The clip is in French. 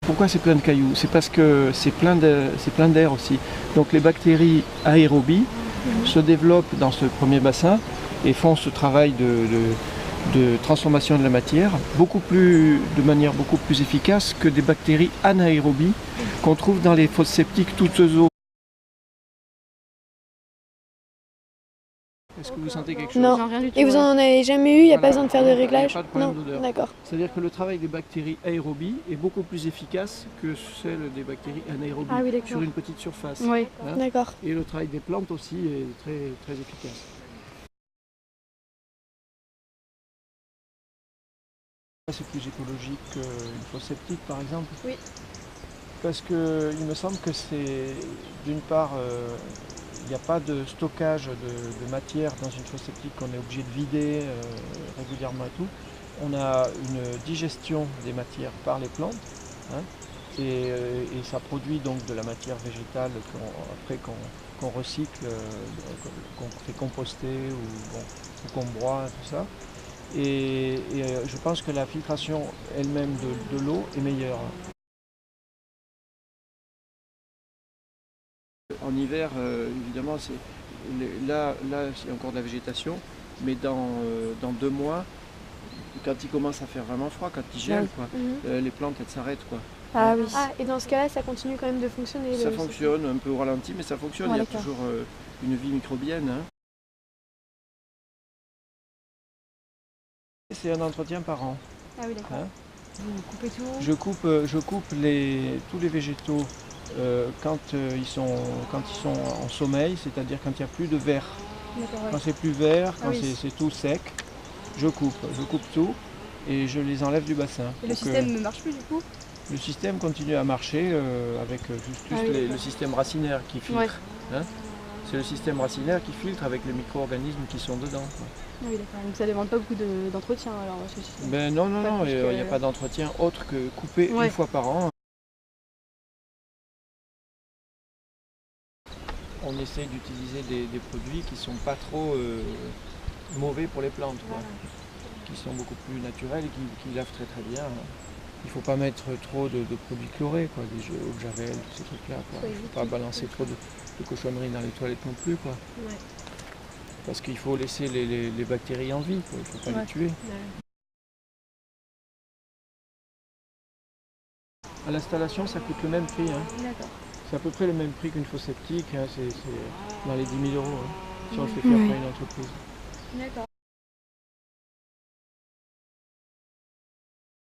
Pourquoi c'est plein de cailloux? C'est parce que c'est plein d'air aussi. Donc les bactéries aérobies se développent dans ce premier bassin et font ce travail de transformation de la matière de manière beaucoup plus efficace que des bactéries anaérobies qu'on trouve dans les fosses septiques toutes eaux. Est-ce que vous sentez quelque chose? Non. Non, rien du tout. Et vous en avez jamais eu? Il n'y a pas besoin de faire de réglage? Il n'y a pas de problème d'odeur. D'accord. C'est-à-dire que le travail des bactéries aérobies est beaucoup plus efficace que celle des bactéries anaérobies Ah oui, d'accord. sur une petite surface. Oui. Hein. D'accord. Et le travail des plantes aussi est très, très efficace. C'est plus écologique qu'une fosse septique par exemple. Oui. Parce qu'il me semble que c'est d'une part, il n'y a pas de stockage de matière dans une fosse septique qu'on est obligé de vider régulièrement et tout. On a une digestion des matières par les plantes, hein, et ça produit donc de la matière végétale qu'on recycle, qu'on fait composter ou qu'on broie, tout ça. Et je pense que la filtration elle-même de l'eau est meilleure. En hiver, évidemment, là il y a encore de la végétation, mais dans 2 mois, quand il commence à faire vraiment froid, quand il gèle, quoi, les plantes elles s'arrêtent, quoi. Ah oui. Ah, et dans ce cas-là, ça continue quand même de fonctionner? Ça fonctionne, un peu au ralenti, mais ça fonctionne, Ah, il y a d'accord. toujours une vie microbienne. Hein. C'est un entretien par an. Ah oui, d'accord. Hein. Vous coupez tout? Je coupe tous les végétaux quand ils sont en sommeil, c'est-à-dire quand il n'y a plus de vert. D'accord, ouais. Quand c'est plus vert, quand oui. c'est tout sec, je coupe tout et je les enlève du bassin. Et le système ne marche plus du coup? Le système continue à marcher avec juste le système racinaire qui filtre. Ouais. Hein. C'est le système racinaire qui filtre avec les micro-organismes qui sont dedans. Quoi. Ah oui, d'accord. Donc ça ne demande pas beaucoup d'entretien alors ce système? Ben non, il n'y a pas d'entretien autre que couper une fois par an. On essaye d'utiliser des produits qui ne sont pas trop mauvais pour les plantes, quoi, qui sont beaucoup plus naturels et qui lavent très très bien. Il ne faut pas mettre trop de produits chlorés, quoi, des eau de javel, tous ces trucs-là. Il ne faut pas balancer trop de cochonneries dans les toilettes non plus. Quoi. Ouais. Parce qu'il faut laisser les bactéries en vie, quoi. Il ne faut pas les tuer. À l'installation, ça coûte le même prix. Hein. D'accord. C'est à peu près le même prix qu'une fosse septique, hein. C'est dans les 10 000 €, hein, si on le fait faire par une entreprise. D'accord.